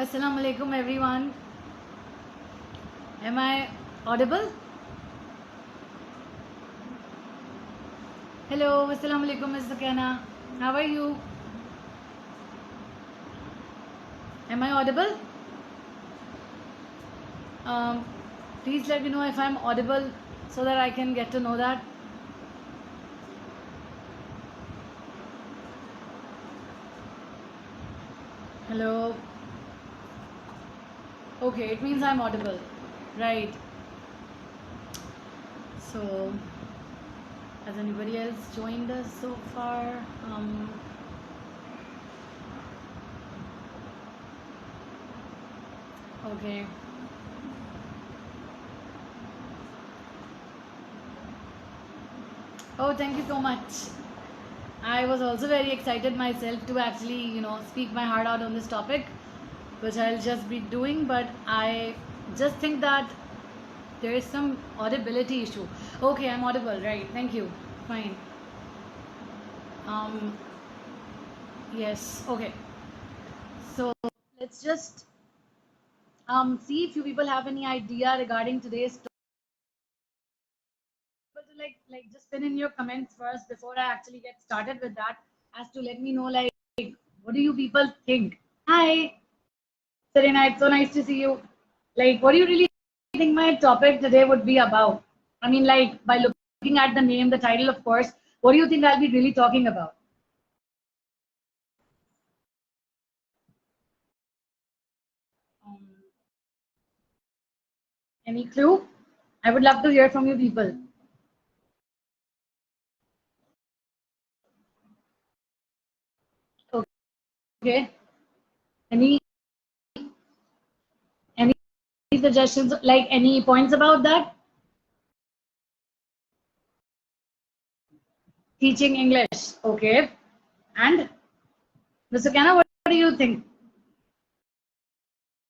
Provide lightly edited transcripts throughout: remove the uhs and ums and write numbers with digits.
Assalamu alaikum everyone. Am I audible? Hello, assalamu alaikum Ms. Sakana. How are you? Am I audible? Um, Please let me know if I'm audible so that I can get to know that. Hello. Okay, it means I'm audible. Right. So, has anybody else joined us so far? Okay. Oh, thank you so much. I was also very excited myself to actually, speak my heart out on this topic, which I'll just be doing. But I just think that there is some audibility issue. Okay, I'm audible, right? Thank you. Fine. Um, yes. Okay. So let's just see if you people have any idea regarding today's topic. To like just pin in your comments first before I actually get started with that, as to let me know like what do you people think. Hi. Serena, it's so nice to see you. Like, what do you really think my topic today would be about? I mean, like, by looking at the name, the title, of course, what do you think I'll be really talking about? Um, any clue? I would love to hear from you people. Okay. Any any suggestions? Like, any points about that? Teaching English. Okay. And Mr. Kanna, what do you think?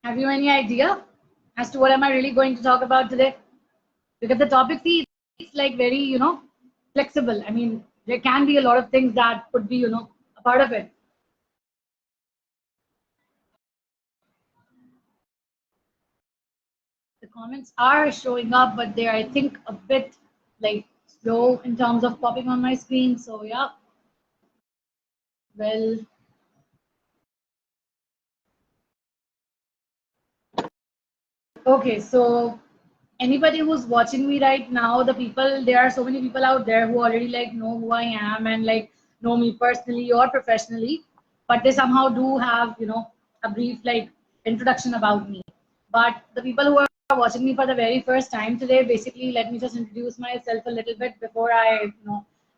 Have you any idea as to what am I really going to talk about today? Because the topic see it's like very flexible. I mean, there can be a lot of things that could be a part of it. The comments are showing up, but they're I think a bit like slow in terms of popping on my screen. So yeah, well, okay. So anybody who's watching me right now, the people, there are so many people out there who already like know who I am and like know me personally or professionally, but they somehow do have a brief like introduction about me. But the people who are watching me for the very first time today, basically, let me just introduce myself a little bit before I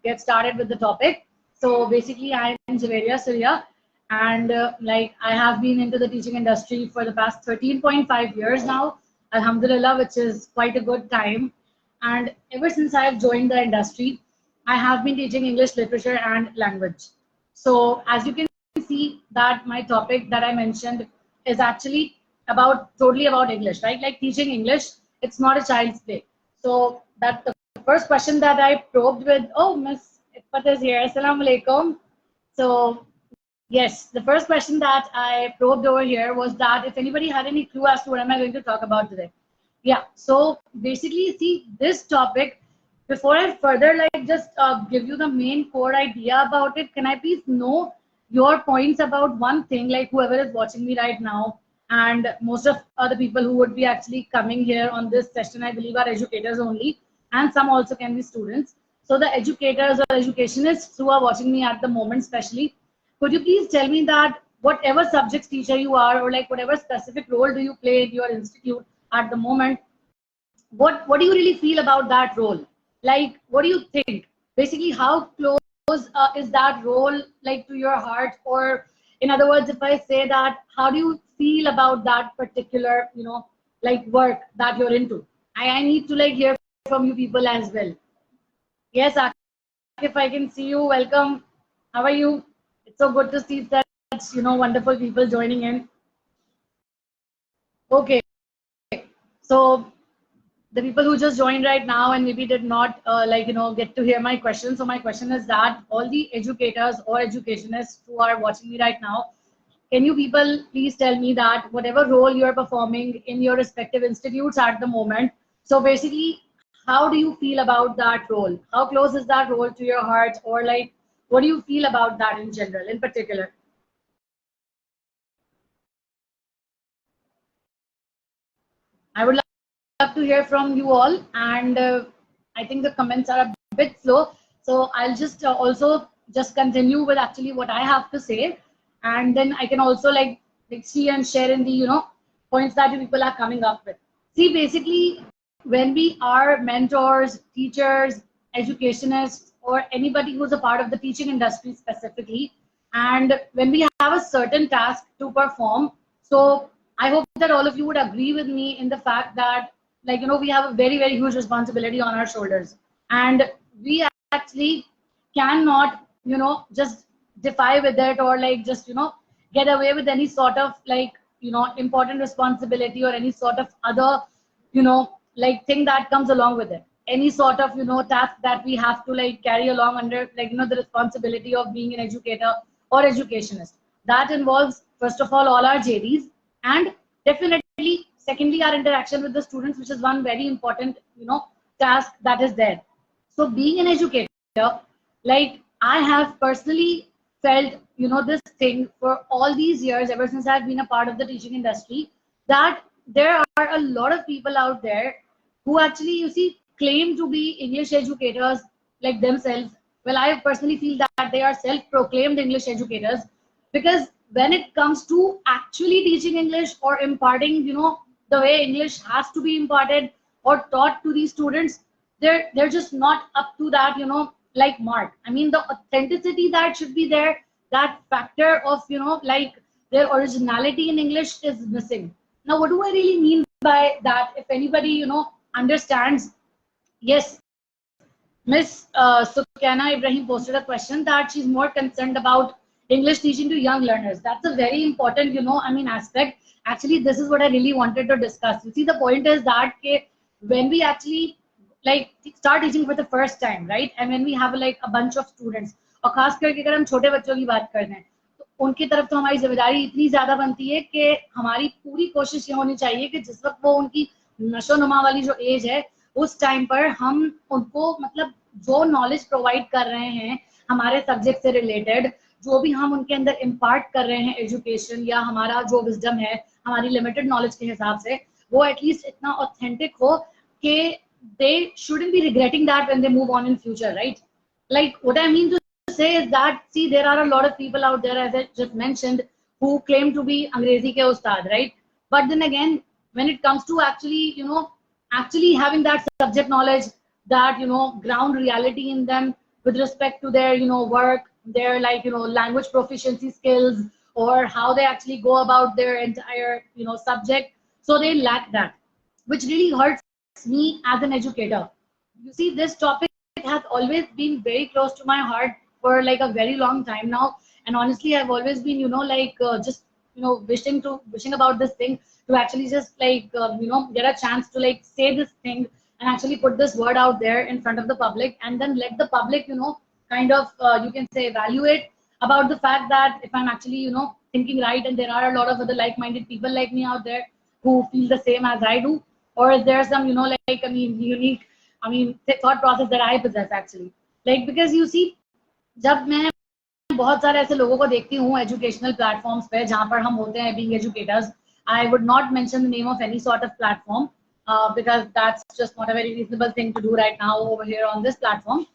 get started with the topic. So basically, I'm Javeria Surya, and like I have been into the teaching industry for the past 13.5 years now, Alhamdulillah, which is quite a good time. And ever since I've joined the industry, I have been teaching English literature and language. So as you can see that my topic that I mentioned is actually about totally about English, right? Like teaching English, it's not a child's play. So that the first question that I probed with, oh, Miss Ifat is here. Assalamu alaikum. So yes, the first question that I probed over here was that if anybody had any clue as to what am I going to talk about today. Yeah, so basically, see this topic, before I further like just give you the main core idea about it, can I please know your points about one thing, like whoever is watching me right now, and most of the people who would be actually coming here on this session, I believe are educators only, and some also can be students. So the educators or educationists who are watching me at the moment, especially, could you please tell me that whatever subjects teacher you are, or like whatever specific role do you play in your institute at the moment, what do you really feel about that role? Like, what do you think? Basically, how close is that role like to your heart? Or in other words, if I say that, how do you feel about that particular, like work that you're into? I need to like hear from you people as well. Yes, if I can see you, welcome. How are you? It's so good to see such, wonderful people joining in. Okay, so the people who just joined right now and maybe did not get to hear my question. So my question is that all the educators or educationists who are watching me right now, can you people please tell me that whatever role you're performing in your respective institutes at the moment, so basically, how do you feel about that role? How close is that role to your heart? Or like, what do you feel about that in general, in particular? I would love to hear from you all. And I think the comments are a bit slow. So I'll just also just continue with actually what I have to say. And then I can also like see and share in the, points that you people are coming up with. See, basically, when we are mentors, teachers, educationists, or anybody who's a part of the teaching industry specifically, and when we have a certain task to perform, so I hope that all of you would agree with me in the fact that, like, we have a very, very huge responsibility on our shoulders. And we actually cannot, just defy with it, or like just, get away with any sort of like, important responsibility or any sort of other, like thing that comes along with it. Any sort of, task that we have to like carry along under like, the responsibility of being an educator or educationist. That involves, first of all our JDs, and definitely, secondly, our interaction with the students, which is one very important, task that is there. So being an educator, like I have personally felt, this thing for all these years, ever since I've been a part of the teaching industry, that there are a lot of people out there who actually, you see, claim to be English educators like themselves. Well, I personally feel that they are self-proclaimed English educators, because when it comes to actually teaching English or imparting, the way English has to be imparted or taught to these students, they're just not up to that, like mark. I mean, the authenticity that should be there, that factor of, like their originality in English is missing. Now, what do I really mean by that? If anybody, understands, yes, Miss Sukaina Ibrahim posted a question that she's more concerned about English teaching to young learners. That's a very important, aspect. Actually, this is what I really wanted to discuss. You see, the point is that when we actually like start teaching for the first time, right? And when we have like a bunch of students, और खास करके अगर हम छोटे बच्चों की बात कर दें, तो उनकी तरफ तो हमारी जिम्मेदारी इतनी ज्यादा बनती है कि हमारी पूरी कोशिश ये होनी चाहिए कि जिस वक्त वो उनकी नशोनुमा वाली जो एज है, उस टाइम पर हम उनको मतलब जो नॉलेज प्रोवाइड कर रहे हैं हमारे सब्जेक्ट से रिलेटेड, जो भी हम उनके अंदर इम्पार्ट कर रहे हैं एजुकेशन या हमारा जो विजडम है हमारी लिमिटेड नॉलेज के हिसाब से, वो एटलीस्ट इतना ऑथेंटिक हो कि they shouldn't be regretting that when they move on in future, right? Like what I mean to say is that, see, there are a lot of people out there, as I just mentioned, who claim to be Angrezi ke ustad, right? But then again, when it comes to actually, actually having that subject knowledge, that, ground reality in them with respect to their, work, their like, language proficiency skills, or how they actually go about their entire, subject. So they lack that, which really hurts me as an educator. You see, this topic has always been very close to my heart for like a very long time now. And honestly, I've always been, like just, wishing about this thing to actually just like, get a chance to like say this thing and actually put this word out there in front of the public, and then let the public, kind of, you can say, evaluate about the fact that if I'm actually, thinking right, and there are a lot of other like-minded people like me out there who feel the same as I do, or is there some, like, unique, thought process that I possess actually. Like, because you see, जब मैं बहुत सारे ऐसे लोगों को देखती हूँ educational platforms पे जहाँ पर हम होते हैं being educators, I would not mention the name of any sort of platform because that's just not a very reasonable thing to do right now over here on this platform.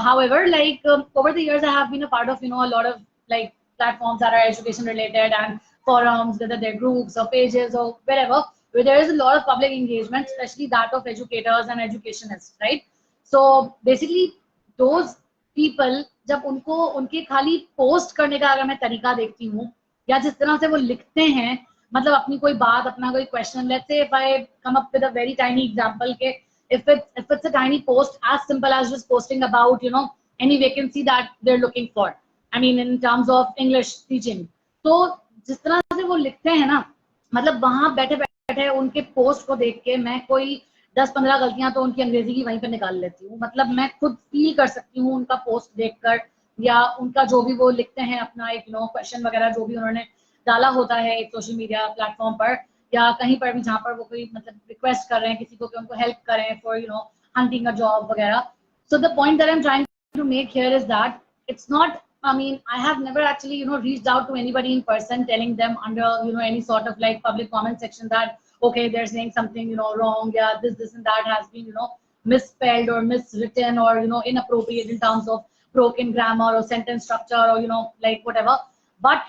However, like over the years, I have been a part of, a lot of like platforms that are education related and forums, whether they're groups or pages or wherever, where there is a lot of public engagement, especially that of educators and educationists, right? So basically, those people, जब उनको उनके खाली post करने का अगर मैं तरीका देखती हूँ, या जिस तरह से वो लिखते हैं, मतलब अपनी कोई बात, अपना कोई question, let's say if I come up with a very tiny example के if it's a tiny post as simple as just posting about, any vacancy that they're looking for, I mean in terms of English teaching, तो जिस तरह से वो लिखते हैं ना, मतलब वहां बैठे बैठे उनके पोस्ट को देख के मैं कोई 10-15 गलतियां तो उनकी अंग्रेजी की वहीं पे निकाल लेती हूँ. मतलब मैं खुद फील कर सकती हूँ उनका पोस्ट देखकर, या उनका जो भी वो लिखते हैं अपना एक क्वेश्चन वगैरह जो भी उन्होंने डाला होता है एक सोशल मीडिया प्लेटफॉर्म पर या कहीं पर भी जहाँ पर वो कोई मतलब रिक्वेस्ट कर रहे हैं किसी को कि उनको हेल्प करें फॉर hunting a job वगैरह. So the point that I'm trying to make here is that it's not, I mean, I have never actually, reached out to anybody in person telling them under, any sort of like public comment section that, okay, they're saying something, wrong, yeah, this and that has been, misspelled or miswritten or, inappropriate in terms of broken grammar or sentence structure or, like whatever. But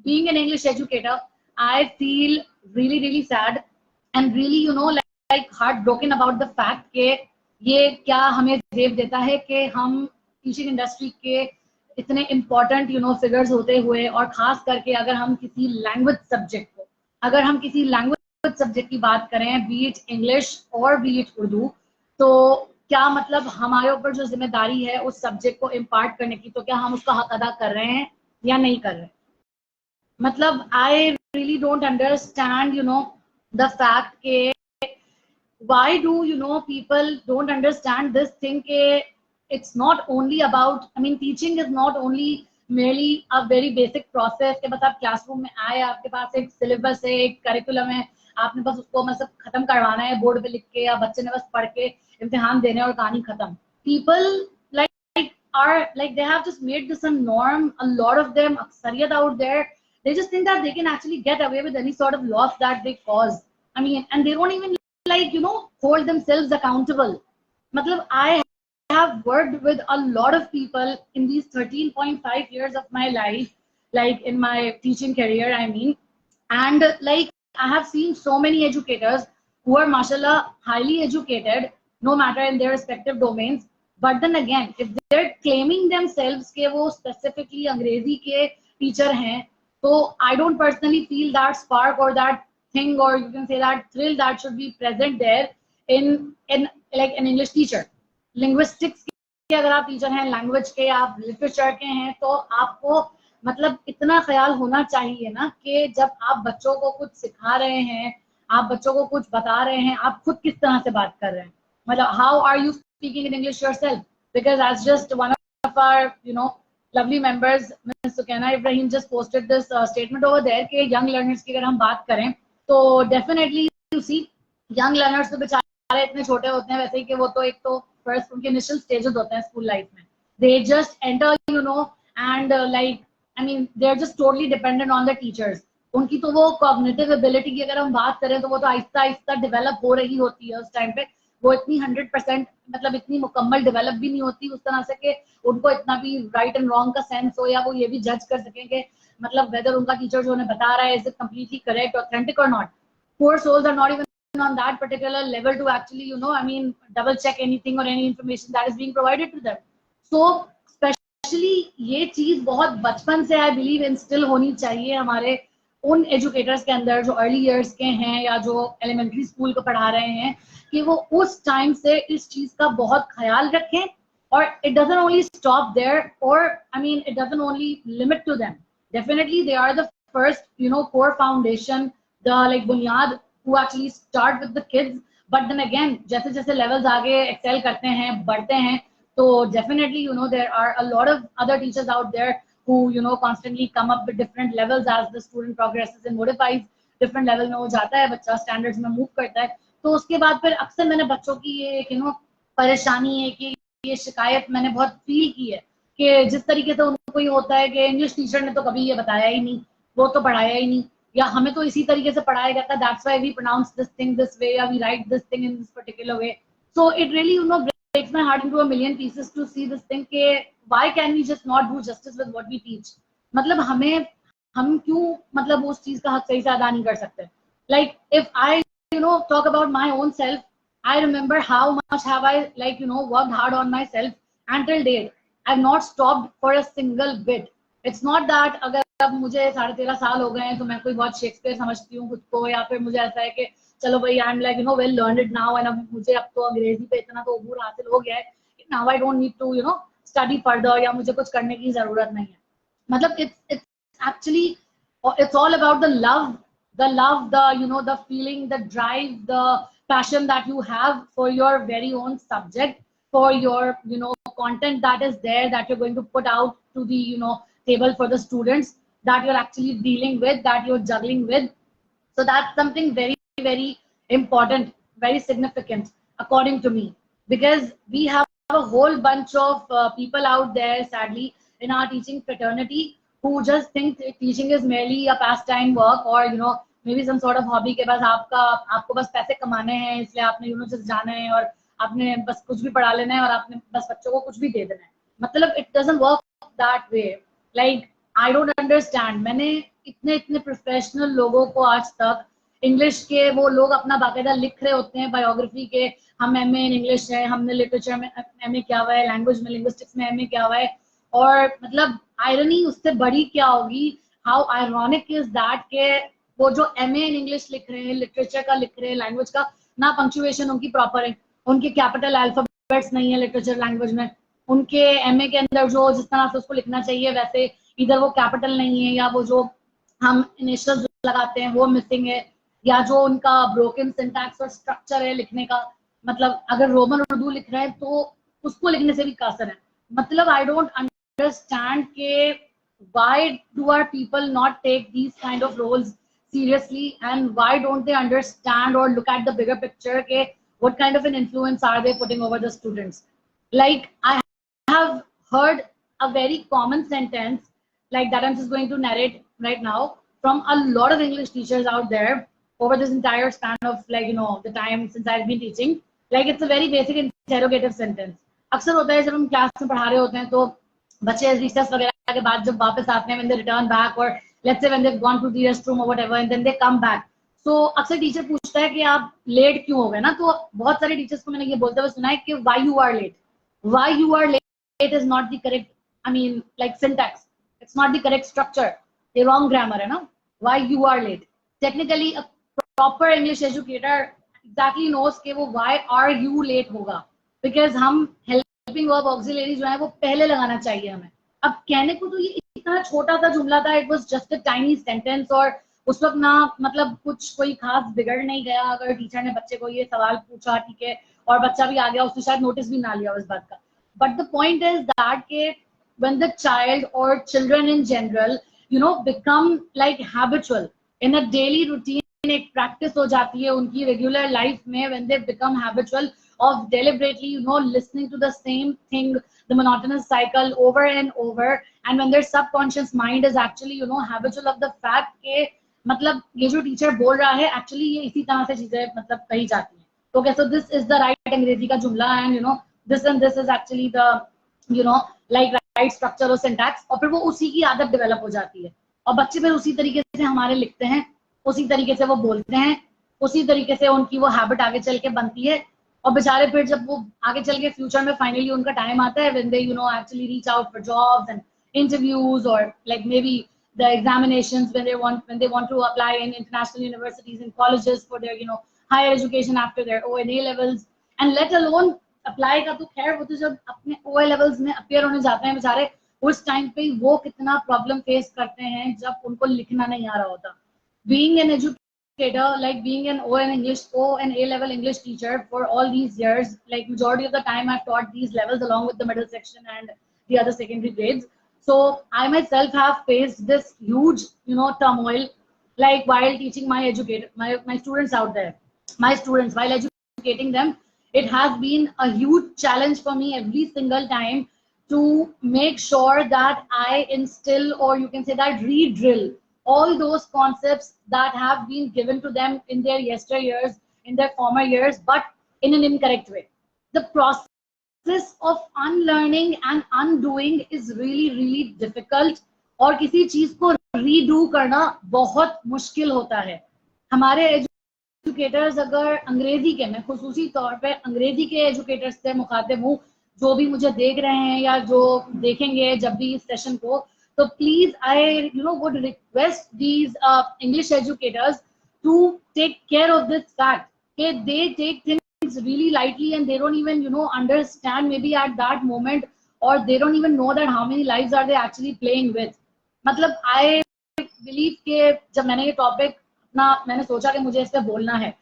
being an English educator, I feel really, really sad and really, like heartbroken about the fact that ये क्या हमें जेब देता है कि हम teaching industry के इतने इम्पोर्टेंट फिगर्स होते हुए और खास करके अगर हम किसी लैंग्वेज सब्जेक्ट की बात करें बी इट इंग्लिश और बी इट उर्दू तो क्या मतलब हमारे ऊपर जो जिम्मेदारी है उस सब्जेक्ट को इम्पार्ट करने की तो क्या हम उसका हक अदा कर रहे हैं या नहीं कर रहे. मतलब I really don't understand the fact के why do people don't understand this thing it's not only about, I mean, teaching is not only merely a very basic process कि बस आप क्लासरूम में आए आपके पास एक सिलेबस है एक करिकुलम है आपने बस उसको मतलब खत्म करवाना है बोर्ड पे लिख के या बच्चे ने बस पढ़ के इम्तिहान देने और कहानी खत्म. People like are like they have just made this a norm. A lot of them aksariyat out there, they just think that they can actually get away with any sort of loss that they cause. I mean, and they don't even like hold themselves accountable. Matlab, I have worked with a lot of people in these 13.5 years of my life, like in my teaching career, I mean, and like I have seen so many educators who are mashallah highly educated no matter in their respective domains, but then again if they're claiming themselves ke wo specifically अंग्रेजी के teacher हैं तो I don't personally feel that spark or that thing or you can say that thrill that should be present there in like an English teacher. Linguistics के अगर आप teacher हैं language के आप literature के हैं तो आपको मतलब इतना ख्याल होना चाहिए ना कि जब आप बच्चों को कुछ सिखा रहे हैं आप बच्चों को कुछ बता रहे हैं आप खुद किस तरह से बात कर रहे हैं. मतलब how are you speaking in English yourself, because as just one of our lovely members Ms. Sukaina Ibrahim just posted this statement over there कि young learners की अगर हम बात करें तो definitely you see young learners तो बेचारे इतने छोटे होते हैं वैसे ही कि वो तो एक तो फर्स्ट उनके इनिशियल स्टेजेस होते हैं स्कूल लाइफ में they just enter and like I mean they are just totally dependent on the teachers. उनकी तो वो कॉग्निटिव एबिलिटी की अगर हम बात करें तो वो तो आहिस्ता आहिस्ता डेवलप हो रही होती है उस टाइम पे. वो इतनी 100% मतलब इतनी मुकम्मल डेवलप भी नहीं होती उस तरह से कि उनको इतना भी राइट एंड रॉन्ग का सेंस हो या वो ये भी जज कर सकें कि मतलब वेदर उनका टीचर जो उन्हें बता रहा है is it completely correct authentic और not. Poor souls are not even on that particular level to actually I mean double check anything or any information that is being provided to them. So especially ये चीज बहुत बचपन से I believe instill होनी चाहिए हमारे उन educators के अंदर जो अर्ली ईयर्स के हैं या जो एलिमेंट्री स्कूल को पढ़ा रहे हैं कि वो उस टाइम से इस चीज का बहुत ख्याल रखें और it doesn't only stop there or I mean it doesn't only limit to them. Definitely they are the first core foundation, the like bunyad who actually start with the kids, but then again जैसे जैसे levels आगे excel करते हैं बढ़ते हैं तो definitely there are a lot of other teachers out there who constantly come up with different levels as the student progresses and modifies different level में वो जाता है बच्चा standards में move करता है. तो उसके बाद फिर अक्सर मैंने बच्चों की ये परेशानी है कि ये शिकायत मैंने बहुत फील की है कि जिस तरीके से उनको ये होता है कि इंग्लिश टीचर ने तो कभी ये बताया ही नहीं वो तो पढ़ाया ही नहीं या हमें तो इसी तरीके से पढ़ाया गया था that's why we pronounce this thing this way या we write this thing in this particular way. So it really breaks my heart into a million pieces to see this thing कि why can we just not do justice with what we teach. मतलब हम क्यों मतलब उस चीज का हक सही से अदा नहीं कर सकते. Like if I talk about my own self, I remember how much have I like worked hard on myself until date. I've not stopped for a single bit. It's not that अगर अब मुझे 13.5 साल हो गए हैं तो मैं कोई बहुत शेक्सपियर समझती हूँ खुद को या फिर मुझे ऐसा है कि चलो भाई I am like well learned now and अब मुझे अब तो अंग्रेजी पे इतना तो अबूर हासिल हो गया है now I don't need to study further या मुझे कुछ करने की जरूरत नहीं है. मतलब it's actually it's all about the love the feeling, the drive, the passion that you have for your very own subject, for your content that is there that you're going to put out to the table for the students. that you're actually dealing with, that you're juggling with. So that's something very, very important, very significant, according to me, because we have a whole bunch of people out there, sadly, in our teaching fraternity who just think teaching is merely a pastime work, or maybe some sort of hobby के बस आपको बस पैसे कमाने हैं, इसलिए आपने just जाना है और आपने बस कुछ भी पढ़ा लेना है और आपने बस बच्चों को कुछ भी दे देना है. मतलब it doesn't work that way. Like I don't understand. मैंने इतने प्रोफेशनल लोगों को आज तक इंग्लिश के, वो लोग अपना बाकायदा लिख रहे होते हैं बायोग्राफी के, हम एमए इन इंग्लिश है, हमने लिटरेचर में एमए किया हुआ है, लैंग्वेज में लिंग्विस्टिक्स में एमए किया हुआ है, और मतलब आयरनी उससे बड़ी क्या होगी, हाउ आयरॉनिक इज दैट के वो जो एमए इन इंग्लिश लिख रहे हैं, लिटरेचर का लिख रहे हैं, लैंग्वेज का, ना पंक्चुएशन उनकी प्रॉपर है, उनके कैपिटल अल्फाबेट्स नहीं है लिटरेचर लैंग्वेज में, उनके एमए के अंदर जो जिस तरह से उसको लिखना चाहिए वैसे इधर वो कैपिटल नहीं है, या वो जो हम इनिशियल्स लगाते हैं वो मिसिंग है, या जो उनका ब्रोकन सिंटैक्स और स्ट्रक्चर है लिखने का, मतलब अगर रोमन उर्दू लिख रहे हैं तो उसको लिखने से भी कासर है. मतलब आई डोंट अंडरस्टैंड के why do our people not take these kind of roles seriously, and why don't they understand or look at the bigger picture ke what kind of an influence are they putting over the students. Like I have heard a very common sentence like that I'm just going to narrate right now from a lot of English teachers out there over this entire span of the time since I've been teaching. Like it's a very basic interrogative sentence. अक्सर होता है जब हम class में पढ़ा रहे होते हैं तो बच्चे रिसेस वगैरह के बाद जब वापस आते हैं, when they return back or let's say when they've gone to the restroom or whatever and then they come back, so अक्सर टीचर पूछता है कि आप लेट क्यों हो गए ना, तो बहुत सारे टीचर्स को मैंने ये बोलते हुए सुना है कि why you are late. Why you are late is not the correct, I mean like syntax, it's not the correct structure, the wrong grammar है ना. Why you are late, technically a proper English educator exactly knows कि वो why are you late होगा, because हम helping verb auxiliary जो है वो पहले लगाना चाहिए हमें. अब कहने को तो ये इतना छोटा सा जुमला था, it was just a tiny sentence, और उस वक्त ना मतलब कुछ कोई खास बिगड़ नहीं गया अगर टीचर ने बच्चे को ये सवाल पूछा, ठीक है, और बच्चा भी आ गया, उसने शायद नोटिस भी ना लिया उस बात का. But the point is that के when the child or children in general become like habitual in a daily routine, एक practice हो जाती है उनकी regular life में, when they become habitual of deliberately listening to the same thing, the monotonous cycle over and over, and when their subconscious mind is actually habitual of the fact के मतलब ये जो teacher बोल रहा है actually ये इसी तरह से चीजें मतलब कही जाती हैं. Okay, so this is the right अंग्रेजी का जुमला, and this and this is actually the like right structure और सिंटैक्स, और फिर वो उसी की आदत डेवलप हो जाती है, और बच्चे फिर उसी तरीके से हमारे लिखते हैं, उसी तरीके से वो बोलते हैं, उसी तरीके से उनकी वो हैबिट आगे चल के बनती है, और बेचारे फिर जब वो आगे चल के फ्यूचर में फाइनली उनका टाइम आता है when they actually reach out for jobs and interviews, or like maybe the examinations when they want to apply in international universities and colleges for their higher education after their O and A levels, and let alone apply का तो खैर वो तो जब अपने OA levels में appear होने जाते हैं बेचारे, उस टाइम पे वो कितना प्रॉब्लम फेस करते हैं जब उनको लिखना नहीं आ रहा होता. Being an educator, like being an O and A level English teacher for all these years, like majority of the time I've taught these levels along with the middle section and the other secondary grades. So I myself have faced this huge, turmoil, like while teaching my students out there, while educating them, it has been a huge challenge for me every single time to make sure that I instill, or you can say that re-drill all those concepts that have been given to them in their yesteryears, in their former years, but in an incorrect way. The process of unlearning and undoing is really, really difficult, और किसी चीज को redo करना बहुत मुश्किल होता है. हमारे एजुकेटर्स अगर अंग्रेजी के, मैं खुसूसी तौर पे अंग्रेजी के एजुकेटर्स से मुखातिब हूँ, जो भी मुझे देख रहे हैं या जो देखेंगे जब भी इस सेशन को, so please I would request these English educators to take care of this fact. Okay, they take things really lightly and they don't even understand maybe at that moment, or they don't even know that how many lives are they actually playing with. मतलब I believe कि जब मैंने ये topic अपना मैंने सोचा कि मुझे इस पे बोलना है,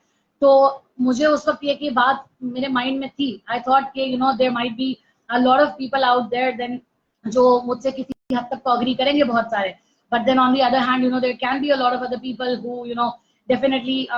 तो मुझे उस वक्त ये की बात मेरे माइंड में थी. I thought कि there might be a lot of people out there then जो मुझसे किसी हद तक तो अग्री करेंगे बहुत सारे, But then on the other hand, there can be a lot of other people who, definitely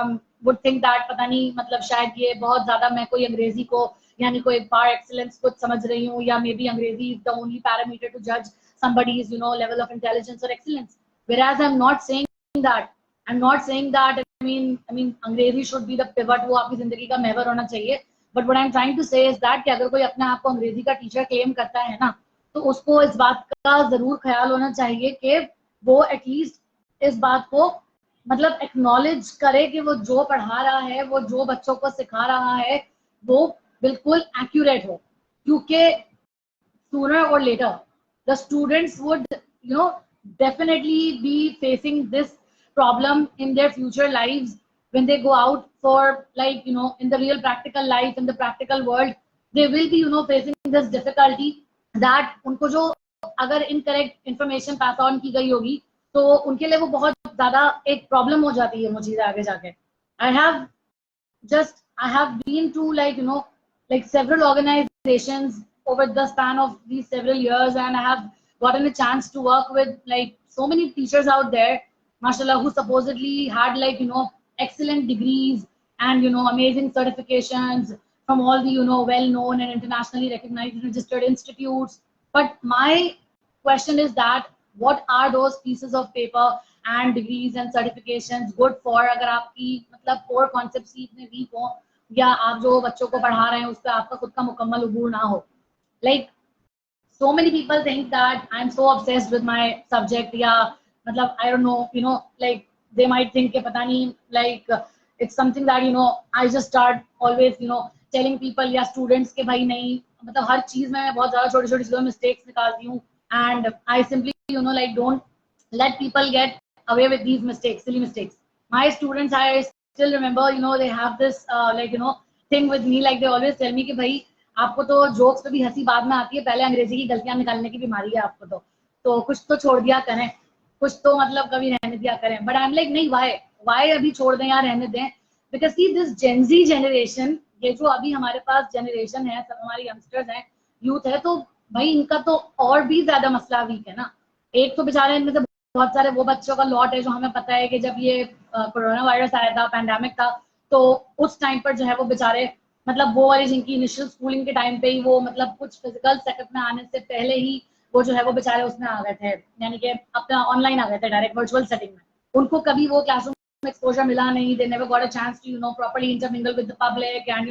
would think that पता नहीं मतलब शायद ये बहुत ज़्यादा मैं कोई अंग्रेजी को यानी कोई par excellence कुछ समझ रही हूँ, या maybe अंग्रेजी is the only parameter to judge somebody's level of intelligence or excellence. Whereas I'm not saying that. I'm not saying that. I mean अंग्रेजी should be the pivot, वो आपकी जिंदगी का महवर होना चाहिए. But what I'm trying to say is that कि अगर कोई अपने आप को अंग्रेजी का टीचर क्लेम करता है ना, तो उसको इस बात का जरूर ख्याल होना चाहिए कि वो एटलीस्ट इस बात को मतलब एक्नॉलेज करे कि वो जो पढ़ा रहा है, वो जो बच्चों को सिखा रहा है, वो बिल्कुल एक्यूरेट हो. क्योंकि sooner or later the students would definitely be facing this problem in their future lives when they go out for like in the real practical life, in the practical world. They will be facing this difficulty that उनको जो अगर incorrect information pass on की गई होगी तो उनके लिए वो बहुत ज्यादा एक प्रॉब्लम हो जाती है वो चीजें आगे जाके. I have been to like several organizations over the span of these several years, and I have gotten a chance to work with like so many teachers out there, mashallah, who supposedly had like excellent degrees and amazing certifications from all the well-known and internationally recognized registered institutes. But my question is that what are those pieces of paper and degrees and certifications good for अगर आपकी मतलब core concepts ही इतने weak हो, या आप जो बच्चों को पढ़ा रहे हैं उस पर आपका खुद का मुकम्मल उबूर ना हो. Like so many people think that I'm so obsessed with my subject, या मतलब I don't know, like they might think कि पता नहीं like it's something that I just start always telling people या students के भाई नहीं मतलब हर चीज में बहुत ज्यादा छोटी छोटी चीजों में mistakes निकालती हूँ, and I simply like don't let people get away with these mistakes, silly mistakes. My students, I still remember they have this like thing with me, like they always tell me कि भाई आपको तो jokes पे भी हंसी बाद में आती है, पहले अंग्रेजी की गलतियां निकालने की बीमारी है आपको, तो कुछ तो छोड़ दिया करें, कुछ तो मतलब कभी रहने दिया करें. बट आई एम लाइक नहीं, वाई अभी छोड़ दें या रहने दें, because see this Gen Z generation, ये जो अभी हमारे पास जनरेशन है, सब हमारे यंगस्टर्स हैं, यूथ है, तो भाई इनका तो और भी ज्यादा मसला वीक है ना. एक तो बेचारे इनमें से बहुत सारे वो बच्चों का लॉट है जो हमें पता है कि जब ये कोरोना वायरस आया था, पैंडेमिक था, तो उस टाइम पर जो है वो बेचारे मतलब वो वाली जिनकी इनिशियल स्कूलिंग के टाइम पे ही वो मतलब कुछ फिजिकल सेटअप में आने से पहले ही वो जो है वो बेचारे उसमें आ गए थे, यानी कि अपना ऑनलाइन आ गए थे डायरेक्ट वर्चुअल सेटिंग में. उनको कभी वो क्लासरूम एक्सपोजर मिला नहीं. They never got a chance to properly intermingle with the public and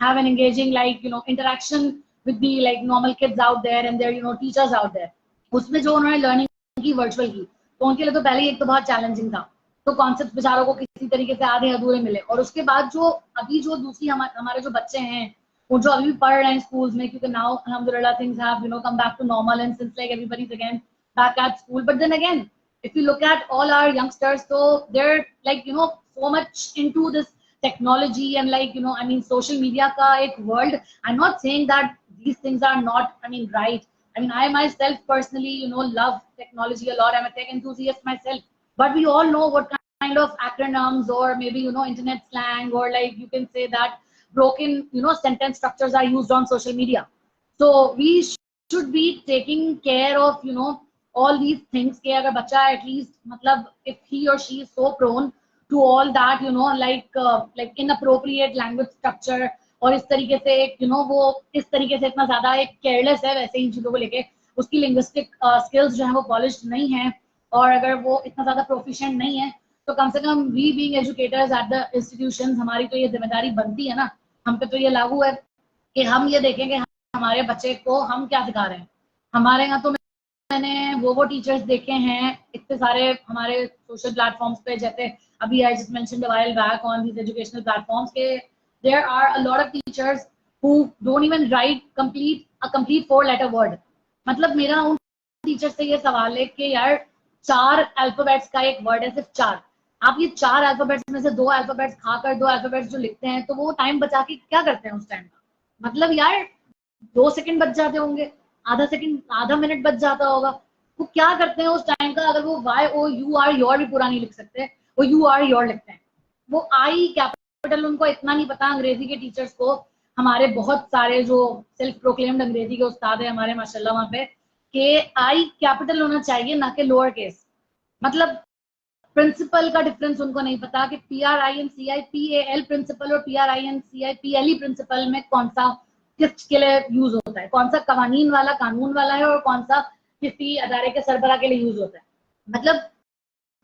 have an engaging like interaction with the like normal kids out there and their teachers out there. उसमें जो उन्होंने learning की virtual की, तो उनके लिए तो पहले ही एक तो बहुत चैलेंजिंग था, तो कॉन्सेप्ट बेचारों को किसी तरीके से आधे अधूरे मिले. और उसके बाद जो अभी जो दूसरी हमारे जो बच्चे हैं वो जो अभी भी पढ़ रहे हैं स्कूल्स में, क्योंकि नाउ अल्हम्दुलिल्लाह things have come back to normal and since like everybody is again back at school. But then again if you look at all our youngsters, तो they are like so much into this technology and like I mean social media का एक world. I'm not saying that these things are not right. I mean I myself personally love technology a lot. I'm a tech enthusiast myself. But we all know what kind of acronyms or maybe internet slang, or like you can say that broken sentence structures are used on social media. So we should be taking care of all these things कि अगर बच्चा at least मतलब if he or she is so prone to all that like inappropriate language structure, और इस तरीके से एक वो इस तरीके से इतना ज्यादा एक केयरलेस है वैसे इन चीजों को लेके, उसकी लिंग्विस्टिक स्किल्स जो है वो पॉलिश्ड नहीं है, और अगर वो इतना ज्यादा प्रोफिशिएंट नहीं है, तो कम से कम we being educators at the institutions, हमारी तो ये जिम्मेदारी बनती है ना, हम पे तो ये लागू है कि हम ये देखेंगे हमारे बच्चे को हम क्या सिखा रहे हैं. हमारे यहाँ तो मैंने वो टीचर्स देखे हैं इतने सारे हमारे सोशल प्लेटफॉर्म्स पे, जैसे अभी I just mentioned a while back on these educational platforms के there are a lot of teachers who don't even write complete 4-letter word. मतलब मेरा उन टीचर से ये सवाल है कि यार 4 अल्फाबेट्स का एक वर्ड है, सिर्फ 4. आप ये 4 अल्फाबेट्स में से 2 अल्फाबेट्स खाकर 2 अल्फाबेट्स जो लिखते हैं, तो वो टाइम बचा के क्या करते हैं उस टाइम का? मतलब यार 2 सेकंड बच जाते होंगे, आधा मिनट बच जाता होगा, वो क्या करते हैं उस टाइम का? अगर वो YOUR भी पूरा नहीं लिख सकते, वो UR लिखते हैं. वो आई कैपिटल उनको इतना नहीं पता. अंग्रेजी के टीचर्स को, हमारे बहुत सारे जो सेल्फ प्रोक्लेम्ड अंग्रेजी के उस्ताद है हमारे माशाल्लाह वहाँ पे, कि आई कैपिटल होना चाहिए ना कि लोअर केस. मतलब प्रिंसिपल का डिफरेंस उनको नहीं पता कि PRINCIPAL प्रिंसिपल और PRINCIPLE प्रिंसिपल में कौन सा किसके लिए यूज होता है, कौन सा कवानीन वाला कानून वाला है और कौन सा किसी अदारे के सरबरा के लिए यूज होता है. मतलब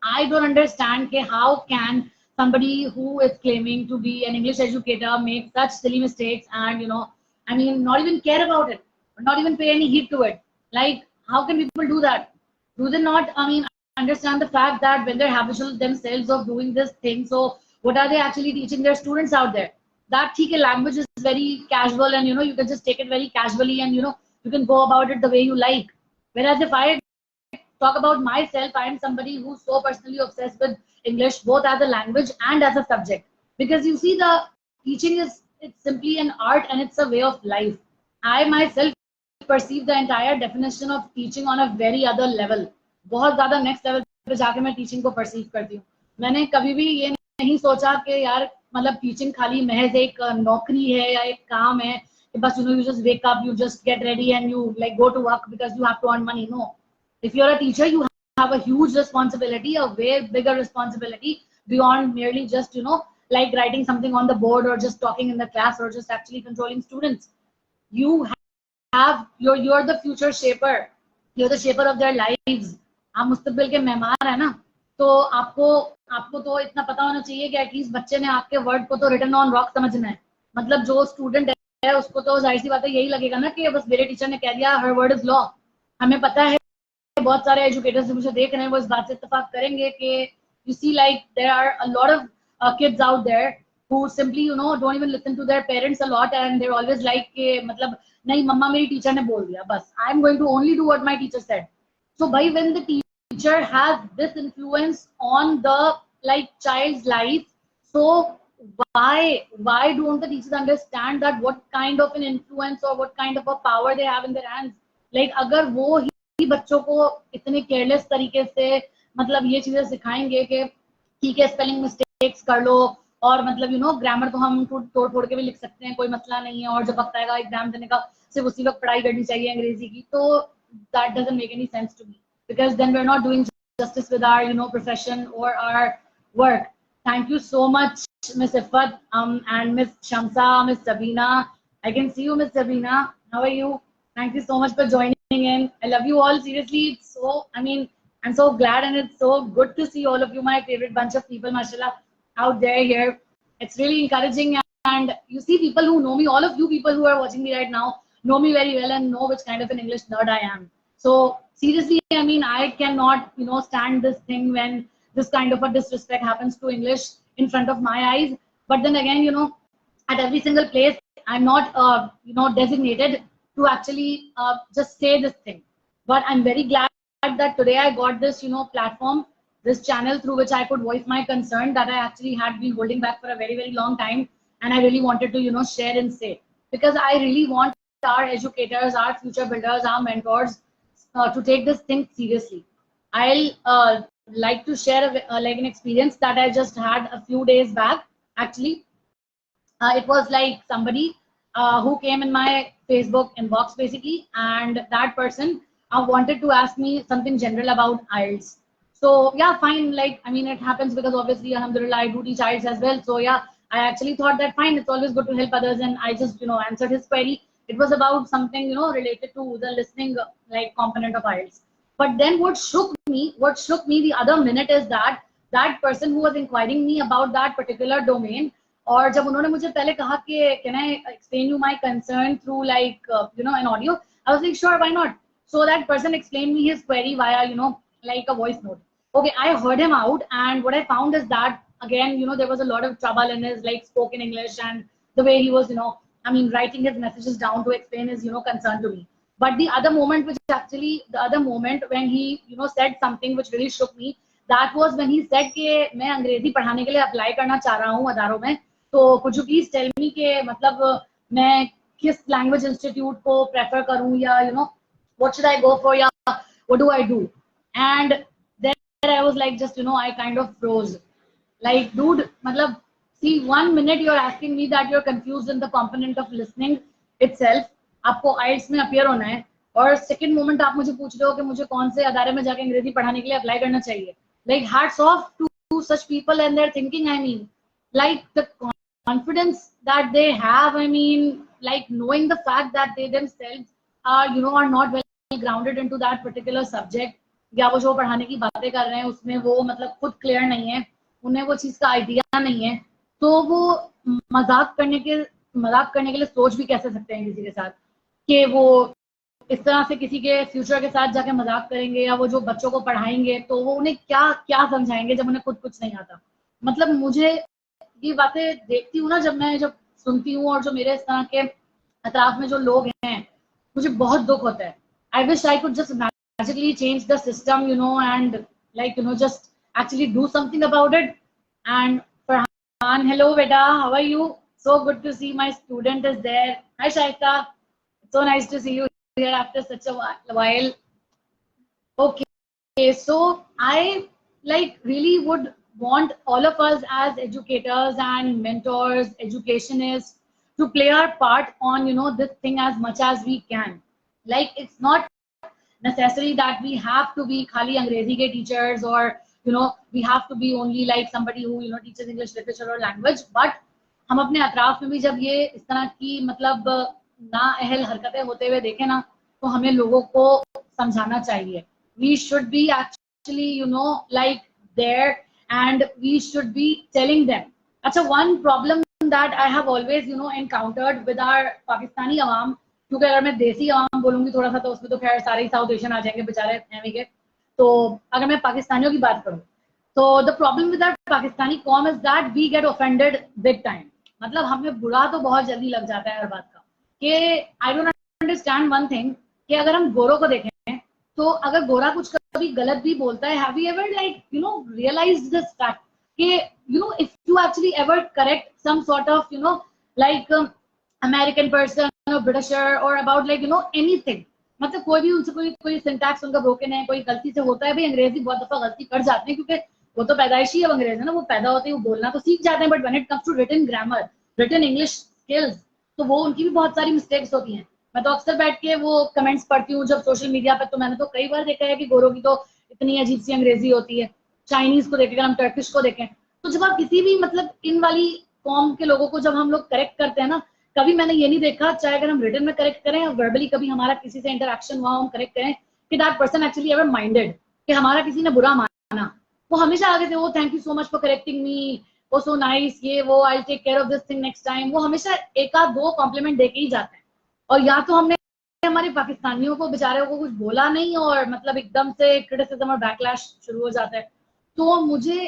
I don't understand ke how can somebody who is claiming to be an English educator make such silly mistakes and I mean not even care about it, not even pay any heed to it. Like how can people do that? Do they not? I mean understand the fact that when they're habitual themselves of doing this thing, so what are they actually teaching their students out there? That theek language is very casual and you can just take it very casually and you can go about it the way you like. Whereas if I talk about myself, I am somebody who's so personally obsessed with English, both as a language and as a subject. Because you see, the teaching it's simply an art and it's a way of life. I myself perceive the entire definition of teaching on a very other level. बहुत ज़्यादा next level पे जाके मैं teaching को perceive करती हूँ. मैंने कभी भी ये नहीं सोचा कि यार मतलब teaching खाली महज एक नौकरी है या एक काम है कि बस you just wake up, you just get ready and you like go to work because you have to earn money. No, if you're a teacher, you have a huge responsibility, a way bigger responsibility beyond merely just like writing something on the board or just talking in the class or just actually controlling students. You have you're the future shaper, you're the shaper of their lives. आप मुस्तकबिल के मेहमान है ना, तो आपको आपको तो इतना पता होना चाहिए कि एटलीस्ट बच्चे ने आपके वर्ड को तो रिटन ऑन रॉक समझना है. मतलब जो स्टूडेंट है उसको तो जाहिर सी बात है यही लगेगा ना कि बस मेरे टीचर ने कह दिया हर वर्ड इज लॉ. हमें पता है बहुत सारे एजुकेटर्स मुझे देख रहे हैं वो इस बात से इत्तेफाक करेंगे कि you see like there are a lot of kids out there who simply don't even listen to their parents a lot and they're always like के मतलब नहीं मम्मा मेरी टीचर ने बोल दिया बस I am going to only do what my teacher said. So by when the teacher has this influence on the like child's life, so why don't the teachers understand that what kind of an influence or what kind of a power they have in their hands? Like अगर वो बच्चों को इतने careless तरीके से मतलब ये चीजें सिखाएंगे कि ठीक है स्पेलिंग मिस्टेक्स कर लो और मतलब ग्रामर तो हम तोड़ फोड़ के भी लिख सकते हैं, कोई मसला नहीं है, और जब वक्त आएगा एग्जाम देने का सिर्फ उसी वक्त पढ़ाई करनी चाहिए अंग्रेजी की, तो that doesn't make any sense to me because then we are not doing justice with our profession or our work. Thank you so much, Miss Ifat and Miss Shamsa, Miss Sabina. I can see you, Miss Sabina. How are you? Thank you so much for joining in. I love you all. Seriously, it's so, I mean, I'm so glad and it's so good to see all of you, my favorite bunch of people, mashallah, out there here. It's really encouraging. And you see people who know me, all of you people who are watching me right now, know me very well and know which kind of an English nerd I am. So seriously, I mean, I cannot, stand this thing when this kind of a disrespect happens to English in front of my eyes. But then again, at every single place, I'm not, designated to actually just say this thing. But I'm very glad that today I got this, platform, this channel through which I could voice my concern that I actually had been holding back for a very, very long time. And I really wanted to, share and say, because I really want our educators, our future builders, our mentors, to take this thing seriously. I'll like to share like an experience that I just had a few days back. Actually, it was like somebody who came in my Facebook inbox basically, and that person wanted to ask me something general about IELTS. So yeah, fine. Like I mean, it happens because obviously, alhamdulillah, I do teach IELTS as well. So yeah, I actually thought that fine, it's always good to help others, and I just answered his query. It was about something related to the listening like component of IELTS. But then what shook me the other minute is that that person who was inquiring me about that particular domain, और जब उन्होंने मुझे पहले कहा कि can I explain you my concern through like an audio, I was like sure, why not. So that person explained me his query via like a voice note. Okay, I heard him out, and what I found is that again there was a lot of trouble in his like spoken English and the way he was I mean writing his messages down to explain his concern to me. But the other moment when he said something which really shook me, that was when he said कि मैं अंग्रेजी पढ़ाने के लिए apply करना चाह रहा हूँ अदारों में, तो could you please tell me कि मतलब मैं किस लैंग्वेज इंस्टीट्यूट को प्रेफर करूँ या what should I go for या what do I do? And then I was like just I kind of froze. Like dude, मतलब see, 1 minute you're asking me that you're confused in the component of listening itself. आपको IELTS में appear होना है, और second moment आप मुझे पूछ रहे हो कि मुझे कौन से अदारे में जाके अंग्रेजी पढ़ाने के लिए अप्लाई करना चाहिए. Like hats off to such people and their thinking. I mean like the confidence that they have. I mean, like knowing the fact that they themselves are, you know, are not well grounded into that particular subject, या वो जो पढ़ाने की बातें कर रहे हैं उसमें वो मतलब खुद क्लियर नहीं है, उन्हें वो चीज का आइडिया नहीं है, तो वो मजाक करने के लिए सोच भी कैसे सकते हैं किसी के साथ कि वो इस तरह से किसी के फ्यूचर के साथ जाके मजाक करेंगे, या वो जो बच्चों को पढ़ाएंगे तो वो उन्हें क्या क्या समझाएंगे जब उन्हें खुद कुछ नहीं आता. मतलब मुझे ये बातें देखती हूँ ना, जब सुनती हूँ, और जो मेरे इस तरह के अतराफ में जो लोग हैं, मुझे बहुत दुख होता है. I wish I could just magically change the system, you know, and like, you know, just actually do something about it. And Farhan, hello beta, how are you? So good to see my student is there. Hi Shaika, so nice to see you here after such a while. Okay, so I like really would want all of us as educators and mentors, educationists, to play our part on, you know, this thing as much as we can. Like, it's not necessary that we have to be khali Angrezi ke teachers, or you know, we have to be only like somebody who, you know, teaches English literature or language. But हम अपने अतराफ में भी जब ये इस तरह की मतलब नाअहल हरकतें होते हुए देखें ना, तो हमें लोगों को समझाना चाहिए. We should be actually, you know, like there, and we should be telling them. अच्छा, one problem that I have always, you know, encountered with our Pakistani awam, क्योंकि अगर मैं देसी आवाम बोलूंगी थोड़ा सा तो उसमें तो खैर सारे साउथ एशियन आ जाएंगे बेचारे एमी के. तो अगर मैं पाकिस्तानियों की बात करूं, तो the problem with that Pakistani कॉम is that we get offended big time. मतलब हमें बुरा तो बहुत जल्दी लग जाता है हर बात का. कि आई डोंट अंडरस्टैंड वन थिंग, कि अगर हम गोरों को देखें तो अगर गोरा कुछ कभी गलत भी बोलता है, have you ever like, you know, realized this fact कि, you know, if you actually ever correct some sort of, you know, like American person or Britisher or about like, you know, anything, मतलब कोई भी उनसे कोई syntax उनका broken है, कोई गलती से होता है. भाई अंग्रेजी बहुत दफा गलती कर जाते हैं, क्योंकि वो तो पैदाइशी है अंग्रेज है ना, वो पैदा होते ही वो बोलना तो सीख जाते हैं. But when it comes to written grammar, written English skills, तो वो उनकी भी बहुत सारी मिस्टेक्स होती हैं. मैं तो अक्सर बैठ के वो कमेंट्स पढ़ती हूँ जब सोशल मीडिया पर, तो मैंने तो कई बार देखा है कि गोरों की तो इतनी अजीब सी अंग्रेजी होती है. चाइनीज को देखें, हम टर्किश को देखें, तो जब आप किसी भी मतलब इन वाली कॉम के लोगों को जब हम लोग करेक्ट करते हैं ना, कभी मैंने ये नहीं देखा, चाहे अगर हम रिटन में करेक्ट करें या वर्बली कभी हमारा किसी से इंटरेक्शन हुआ, हम करेक्ट करें, कि that person actually ever minded कि हमारा किसी ने बुरा माना. वो हमेशा आगे से, वो thank you so much for correcting me, वो सो नाइस, ये वो, I take care of this thing next time. वो हमेशा एक आध दो कॉम्प्लीमेंट देके ही जाते हैं. और या तो हमने हमारे पाकिस्तानियों को बेचारे को कुछ बोला नहीं, और मतलब एकदम से क्रिटिसिज्म और बैकलैश शुरू हो जाता है. तो मुझे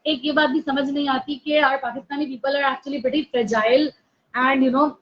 एक ये बात भी समझ नहीं आती कि our Pakistani people are actually pretty fragile and, you know,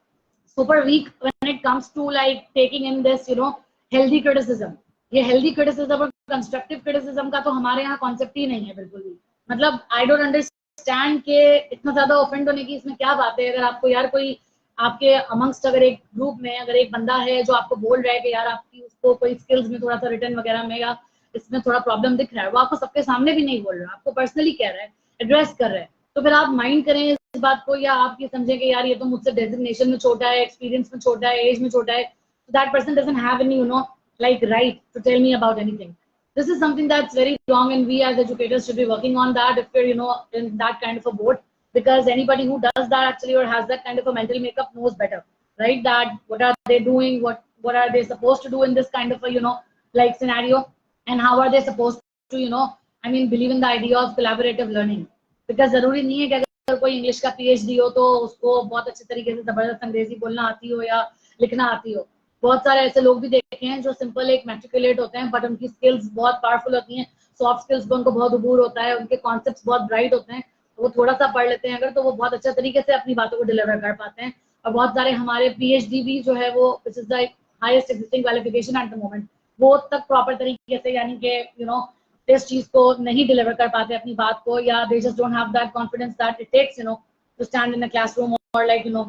super weak when it comes to like taking in this, you know, healthy criticism. ये healthy criticism और constructive criticism का तो हमारे यहाँ कॉन्सेप्ट ही नहीं है बिल्कुल भी. मतलब I don't understand कि इतना ज्यादा ऑफेंड होने की इसमें क्या बात है. अगर आपको यार कोई आपके अमंगस्ट अगर एक ग्रुप में अगर एक बंदा है जो आपको बोल रहा है कि यार आपकी उसको कोई स्किल्स में थोड़ा सा रिटर्न वगैरह में या इसमें थोड़ा प्रॉब्लम दिख रहा है, वो आपको सबके सामने भी नहीं बोल रहा, आपको पर्सनली कह रहा है, एड्रेस कर रहा है, तो फिर आप माइंड करें इस बात को, या आप ये समझें कि यार ये तो मुझसे डेजिग्नेशन में छोटा है, एक्सपीरियंस में छोटा है, एज में छोटा है, so that person doesn't have any, you know, like right to tell me about anything. This is something that's very wrong, and we as educators should be working on that if we're, you know, in that kind of a boat, because anybody who does that actually or has that kind of a mental makeup knows better, right? That what are they doing, what are they supposed to do in this kind of a, you know, like scenario, and how are they supposed to, you know, I mean, believe in the idea of collaborative learning. Because जरूरी नहीं है कि अगर कोई English का PhD हो तो उसको बहुत अच्छे तरीके से जबरदस्त अंग्रेजी बोलना आती हो या लिखना आती हो. बहुत सारे ऐसे लोग भी देखे हैं जो सिंपल एक मैट्रिकुलेट होते हैं, बट उनकी स्किल्स बहुत पावरफुल होती हैं, सॉफ्ट स्किल्स पर उनको बहुत अबूर होता है, उनके कॉन्सेप्ट्स बहुत ब्राइट होते हैं, वो थोड़ा सा पढ़ लेते हैं अगर, तो वो बहुत अच्छे तरीके से अपनी बातों को डिलीवर कर पाते हैं. और बहुत सारे हमारे पीएचडी भी जो है वो which is the highest existing qualification at the moment, वो तक प्रॉपर तरीके से यानी कि यू नो इस चीज को नहीं डिलीवर कर पाते अपनी बात को, या they just don't have that confidence that it takes, you know, to stand in a classroom or like, you know,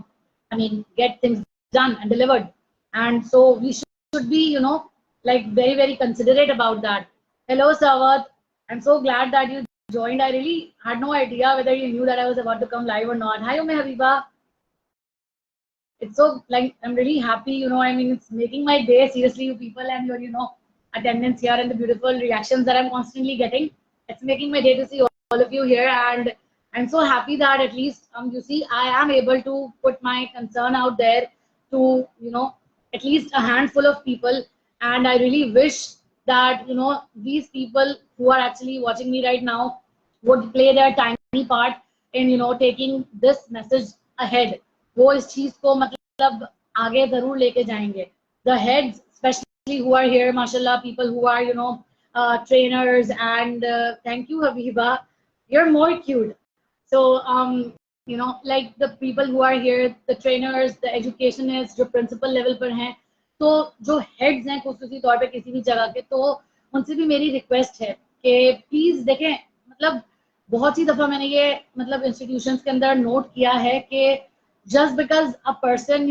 I mean, get things done and delivered. And so we should be, you know, like very, very considerate about that. Hello, Savat. I'm so glad that you joined. I really had no idea whether you knew that I was about to come live or not. Hi, Ume Habiba. it's so like I'm really happy, I mean, it's making my day, seriously, you people, and your, attendance here and the beautiful reactions that I'm constantly getting. It's making my day to see all of you here, and I'm so happy that at least you see I am able to put my concern out there to at least a handful of people, and I really wish that these people who are actually watching me right now would play their tiny part in taking this message ahead. वो इस चीज को मतलब आगे जरूर लेके जाएंगे. The heads, especially who are here, mashallah, people who are trainers, and thank you, Habiba. You're more cute. So like the people who are here, the trainers, the educationists, जो principal level पर हैं, तो जो heads हैं खुसूसी तौर पे किसी भी जगह के, तो उनसे भी मेरी request है कि please देखें, मतलब बहुत सी दफा मैंने ये मतलब institutions के अंदर note किया है कि just because a person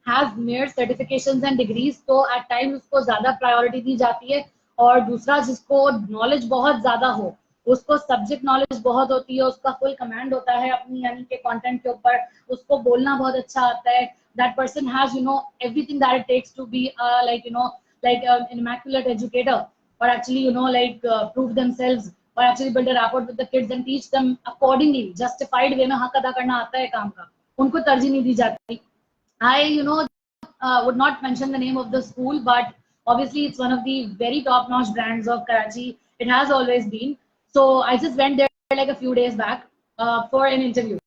has mere certifications and degrees, तो at times उसको ज़्यादा priority दी जाती है, और दूसरा जिसको knowledge बहुत ज़्यादा हो, उसको सब्जेक्ट नॉलेज बहुत होती है, उसका फुल कमांड होता है अपनी यानी के कंटेंट के ऊपर, उसको बोलना बहुत अच्छा आता है, that person has everything that it takes to be like an immaculate educator, or actually prove themselves, or actually build a rapport with the kids and teach them accordingly, justified way में हक अदा करना आता है काम का, उनको तरजीह नहीं दी जाती. I would not mention the name of the school, but obviously it's one of the very top-notch brands of Karachi. It has always been. So I just went there like a few days back for an interview.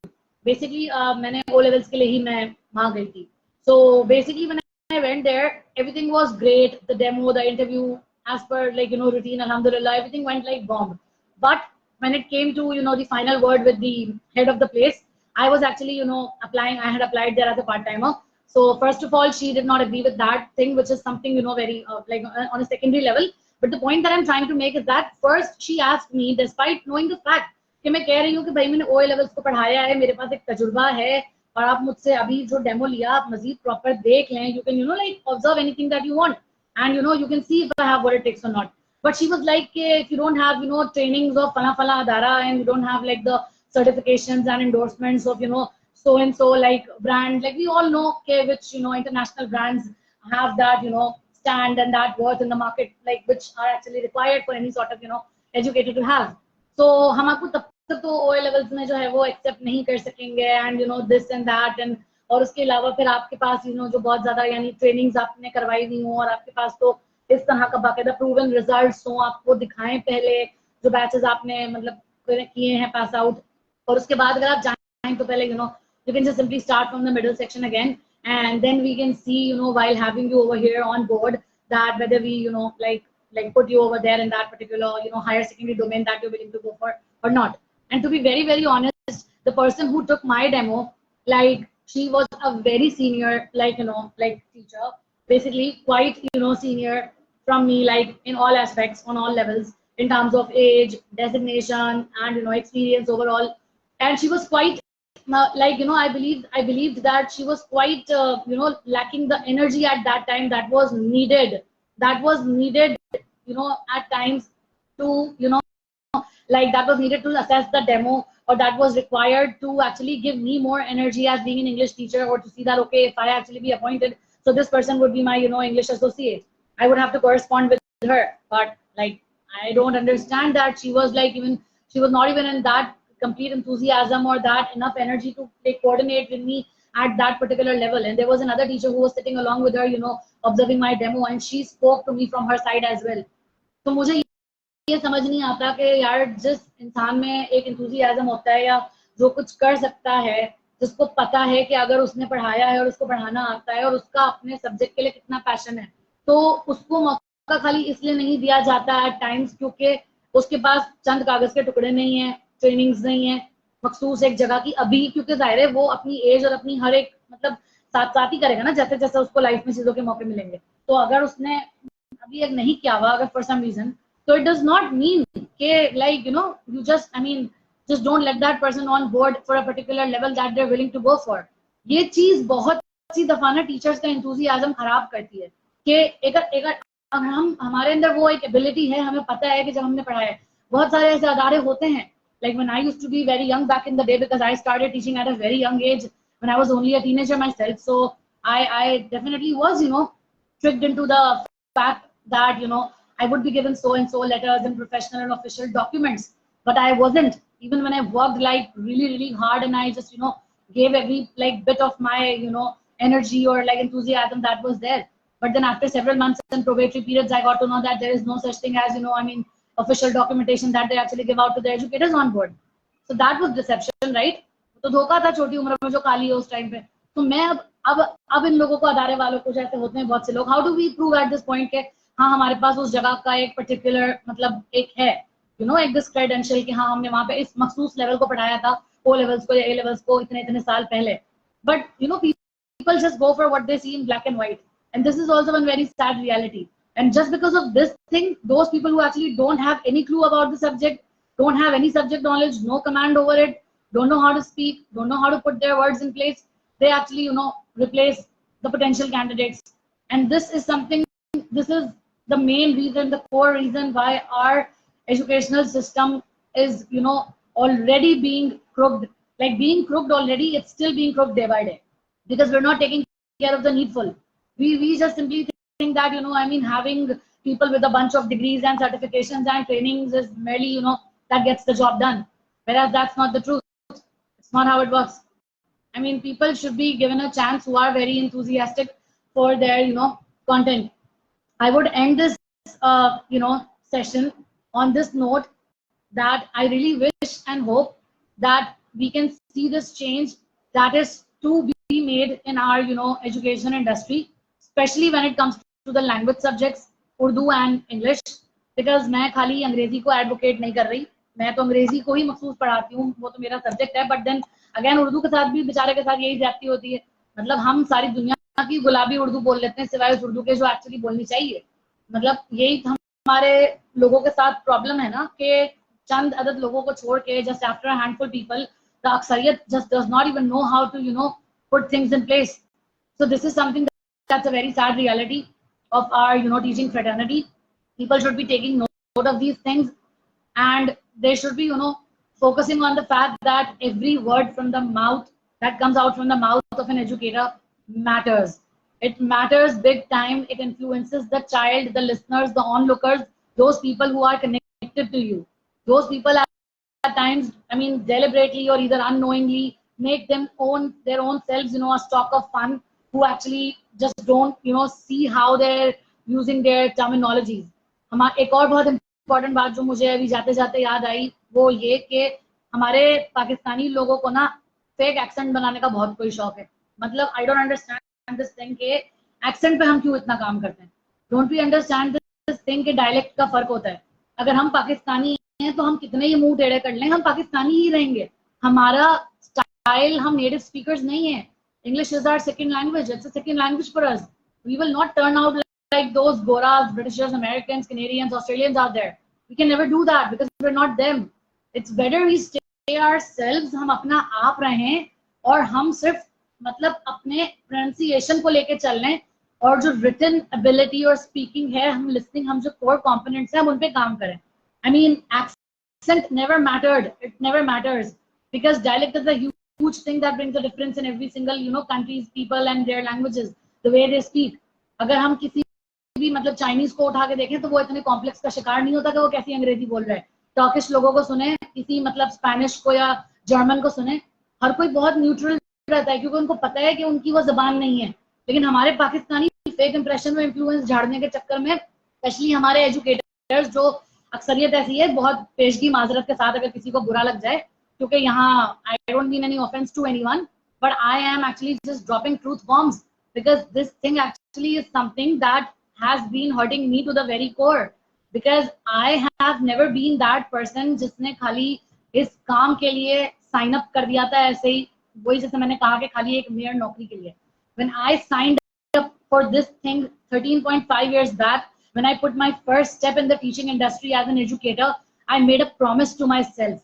Basically, मैंने O levels के लिए ही मैं वहाँ गई थी. So basically, when I went there, everything was great. The demo, the interview, as per routine, alhamdulillah, everything went like bomb. But when it came to the final word with the head of the place, I was actually applying. I had applied there as a part-timer. So first of all, she did not agree with that thing, which is something very like on a secondary level. But the point that I'm trying to make is that first she asked me, despite knowing the fact कि मैं कह रही हूँ कि भाई मैंने OA levels को पढ़ाया है, मेरे पास एक तजुर्बा है, और आप मुझसे अभी जो डेमो लिया आप मजीद प्रॉपर देख लें, you can like observe anything that you want, and you can see if I have what it takes or not. But she was like, if you don't have trainings of fala fala adara, and you don't have like the certifications and endorsements of so and so like brand, like we all know which international brands have that stand and that worth in the market, like which are actually required for any sort of educator to have. So हम आपको तब तक तो OA levels में जो है वो accept नहीं कर सकेंगे, and this and that, and और उसके अलावा फिर आपके पास जो बहुत ज़्यादा यानी trainings आपने करवाई हुई हो, और आपके पास तो इस तरह का बाकायदा proven results हो, आपको दिखाएं पहले जो batches आपने मतलब किए हैं pass out, और उसके बाद अगर आप जाएं तो पहले you can just simply start from the middle section again, and then we can see while having you over here on board, that whether we like put you over there in that particular higher secondary domain that you're willing to go for or not. And to be very very honest, the person who took my demo, like she was a very senior like like teacher, basically quite senior from me, like in all aspects, on all levels, in terms of age, designation, and experience overall. And she was quite like I believed that she was quite lacking the energy at that time that was needed at times to like that was needed to assess the demo, or that was required to actually give me more energy as being an English teacher, or to see that okay, if I actually be appointed, so this person would be my English associate, I would have to correspond with her. But like I don't understand that she was like she was not even in that complete enthusiasm or that enough energy to like coordinate with me at that particular level. And there was another teacher who was sitting along with her observing my demo, and she spoke to me from her side as well. तो मुझे ये समझ नहीं आता कि यार जिस इंसान में एक enthusiasm होता है या जो कुछ कर सकता है, जिसको पता है कि अगर उसने पढ़ाया है और उसको पढ़ाना आता है और उसका अपने सब्जेक्ट के लिए कितना पैशन है, तो उसको मौका खाली इसलिए नहीं दिया जाता एट टाइम्स क्योंकि उसके पास चंद कागज के टुकड़े नहीं है, ट्रेनिंग्स नहीं है मखसूस एक जगह की अभी, क्योंकि जाहिर है वो अपनी एज और अपनी हर एक मतलब साथ साथ ही करेगा ना जैसे जैसे उसको लाइफ में चीजों के मौके मिलेंगे. तो अगर उसने अभी एक नहीं किया हुआ अगर फॉर सम रीजन, तो इट डज नॉट मीन के like you just I mean just don't let that person on board for a particular level that they're willing to go for. ये चीज बहुत सी दफा ना टीचर्स का enthusiasm खराब करती है कि अगर हम हमारे अंदर वो एक एबिलिटी है, हमें पता है कि जब हमने पढ़ाया है, बहुत सारे ऐसे अदारे होते हैं. Like when I used to be very young back in the day, because I started teaching at a very young age, when I was only a teenager myself. So I definitely was, tricked into the fact that, I would be given so and so letters and professional and official documents, but I wasn't. Even when I worked like really, really hard, and I just, gave every like bit of my, energy or like enthusiasm that was there. But then after several months and probatory periods, I got to know that there is no such thing as, official documentation that they actually give out to the educators on board. So that was deception, right? तो धोखा था छोटी उम्र में जो काली है उस time पे. तो मैं अब इन लोगों को, अदारे वालों को, जैसे होते हैं बहुत से लोग, how do we prove at this point के हाँ हमारे पास उस जगह का एक पर्टिकुलर मतलब एक है, एक दिस क्रेडेंशियल कि हाँ हमने वहां पे इस मखसूस लेवल को पढ़ाया था, ओ लेवल्स को या ए लेवल्स को इतने इतने साल पहले. But people just go for what they see in black and white, and this is also one very sad reality. And just because of this thing, those people who actually don't have any clue about the subject, don't have any subject knowledge, no command over it, don't know how to speak, don't know how to put their words in place, they actually, replace the potential candidates. And this is something, this is the main reason, the core reason why our educational system is, already being crooked. Like being crooked already, it's still being crooked day by day, because we're not taking care of the needful. We just simply think that, having people with a bunch of degrees and certifications and trainings is merely, that gets the job done. Whereas that's not the truth. It's not how it works. I mean, people should be given a chance who are very enthusiastic for their, content. I would end this, session on this note, that I really wish and hope that we can see this change that is to be made in our, education industry, especially when it comes to the language subjects, Urdu and English. Because मैं खाली अंग्रेजी को advocate नहीं कर रही, मैं तो अंग्रेजी को ही मखसूस पढ़ाती हूँ, वो तो मेरा सब्जेक्ट है. बट देन अगेन उर्दू के साथ भी बेचारे के साथ यही ज्यादती होती है. मतलब हम सारी दुनिया की गुलाबी उर्दू बोल लेते हैं सिवाय उस उर्दू के जो एक्चुअली बोलनी चाहिए. मतलब यही हमारे लोगों के साथ प्रॉब्लम है ना, कि चंद अदद लोगों को छोड़ के, just after a handful people, the aksariyat just does not even know how to, put things in place. So this is something that's a very sad reality of our, teaching fraternity. People should be taking note of these things, and they should be, focusing on the fact that every word from the mouth that comes out from the mouth of an educator matters. It matters big time. It influences the child, the listeners, the onlookers, those people who are connected to you. Those people at times, I mean, deliberately or either unknowingly, make them own their own selves, a stock of fun, who actually just don't, see how they're using their terminologies. एक और बहुत important बात जो मुझे अभी जाते जाते याद आई, वो ये कि हमारे पाकिस्तानी लोगों को ना फेक एक्सेंट बनाने का बहुत कोई शौक है. मतलब I don't understand this thing के एक्सेंट पे हम क्यों इतना काम करते हैं. Don't we understand this thing के डायलेक्ट का फर्क होता है. अगर हम पाकिस्तानी हैं तो हम कितने ही मुंह टेढ़े कर लें, हम पाकिस्तानी ही रहेंगे. हमारा स्टाइल, हम नेटिव स्पीकर्स नहीं है. English is our second language. It's a second language for us. We will not turn out like those Goras, Britishers, Americans, Canadians, Australians out there. We can never do that because we're not them. It's better we stay ourselves. हम अपना आप रहें और हम सिर्फ मतलब अपने pronunciation को लेके चल लें, और जो written ability और speaking है, हम listening, हम जो core components हैं, हम उन पे काम करें. I mean, accent never mattered. It never matters because dialect is a huge thing that brings a difference in every single, countries, people and their languages, the way they speak. अगर हम किसी भी मतलब चाइनीज को उठा के देखें तो वो इतने कॉम्प्लेक्स का शिकार नहीं होता कि वो कैसी अंग्रेजी बोल रहा है. टर्किश लोगों को सुने, किसी मतलब स्पेनिश को या जर्मन को सुने, हर कोई बहुत न्यूट्रल रहता है क्योंकि उनको पता है कि उनकी वो जबान नहीं है. लेकिन हमारे पाकिस्तानी फेक इंप्रेशन में इन्फ्लुएंस झाड़ने के चक्कर में, स्पेशली हमारे एजुकेटर्स, जो अक्सरियत ऐसी है, बहुत पेशगी माजरत के साथ अगर किसी को बुरा लग जाए, क्योंकि यहाँ I don't mean any offense to anyone, but I am actually just dropping truth bombs because this thing actually is something that has been hurting me to the very core, because I have never been that person जिसने खाली इस काम के लिए sign up कर दिया था ऐसे ही, वही जैसे मैंने कहा कि खाली एक mere नौकरी के लिए. When I signed up for this thing 13.5 years back, when I put my first step in the teaching industry as an educator, I made a promise to myself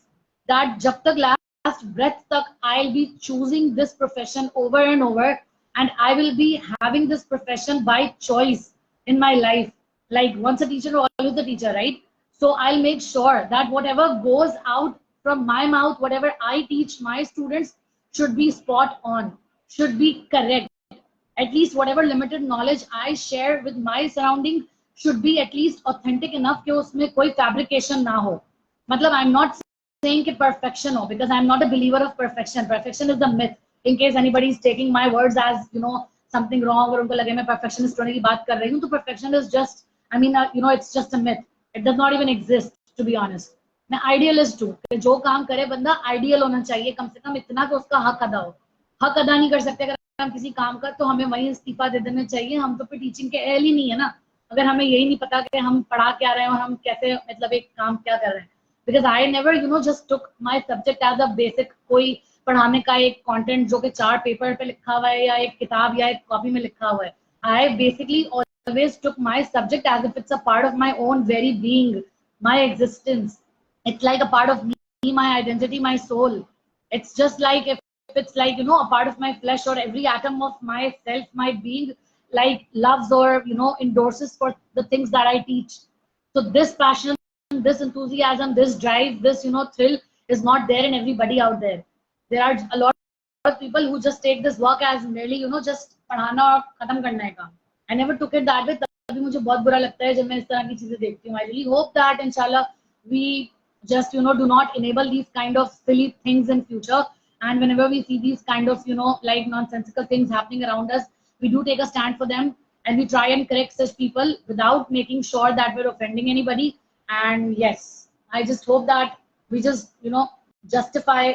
that जब तक last breath तक I'll be choosing this profession over and over, and I will be having this profession by choice in my life. Like once a teacher, always a teacher, right? So I'll make sure that whatever goes out from my mouth, whatever I teach my students, should be spot on. should be correct. At least whatever limited knowledge I share with my surrounding should be at least authentic enough कि उसमें कोई fabrication ना हो. मतलब I'm not saying कि perfection हो, because I'm not a believer of perfection. Perfection is the myth. In case anybody is taking my words as something wrong और उनको लगे मैं perfectionist होने की बात कर रही हूँ, तो perfection is just, I mean, it's just a myth. It does not even exist, to be honest. मैं आइडियलिस्ट हूँ कि जो काम करे बंदा आइडियल होना चाहिए, कम से कम इतना कि उसका हक अदा हो. हक अदा नहीं कर सकते अगर हम किसी काम का, तो हमें वही इस्तीफा दे देना चाहिए. हम तो फिर टीचिंग के एल ही नहीं है ना, अगर हमें यही नहीं पता कि हम पढ़ा क्या रहे हैं और हम कैसे मतलब एक काम क्या कर रहे हैं. Because I never just took my subject as a basic कोई पढ़ाने का एक कंटेंट जो कि 4 पेपर पे लिखा हुआ है या एक किताब या एक कॉपी में लिखा हुआ है. I basically always took my subject as if it's a part of my own very being, my existence. It's like a part of me, my identity, my soul. It's just like if it's like a part of my flesh, or every atom of myself, my being, like loves or endorses for the things that I teach. So this passion, this enthusiasm, this drive, this thrill is not there in everybody out there. There are a lot of people who just take this work as merely just पढ़ाना और खत्म करना है काम. I never took it that way. तभी मुझे बहुत बुरा लगता है जब मैं इस तरह की चीजें देखती हूँ. I really hope that inshallah we just do not enable these kind of silly things in future, and whenever we see these kind of like nonsensical things happening around us, we do take a stand for them, and we try and correct such people without making sure that we're offending anybody. And yes, I just hope that we just justify,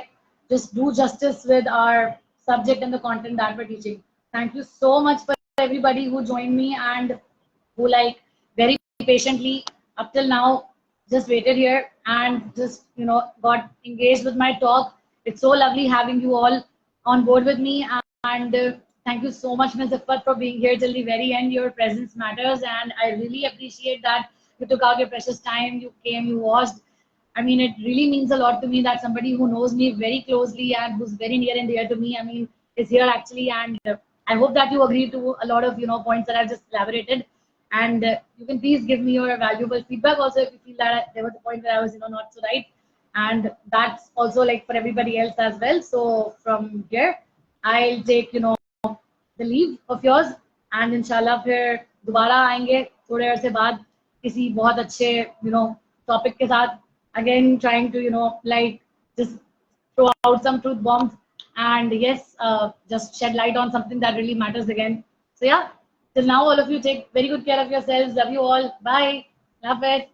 just do justice with our subject and the content that we're teaching. Thank you so much for everybody who joined me and who like very patiently up till now just waited here and just got engaged with my talk. It's so lovely having you all on board with me, and thank you so much, Ms. Iffat, for being here till the very end. Your presence matters, and I really appreciate that you took out your precious time, you came, you watched. I mean, it really means a lot to me that somebody who knows me very closely and who's very near and dear to me, I mean, is here actually. And I hope that you agree to a lot of points that I've just elaborated. And you can please give me your valuable feedback also if you feel that there was a point where I was not so right. And that's also like for everybody else as well. So from here, I'll take the leave of yours, and inshallah फिर दोबारा आएंगे थोड़े अरसे बाद किसी बहुत अच्छे topic के साथ, again trying to like just throw out some truth bombs, and yes, just shed light on something that really matters again. So yeah, till now all of you take very good care of yourselves. Love you all. Bye. Love it.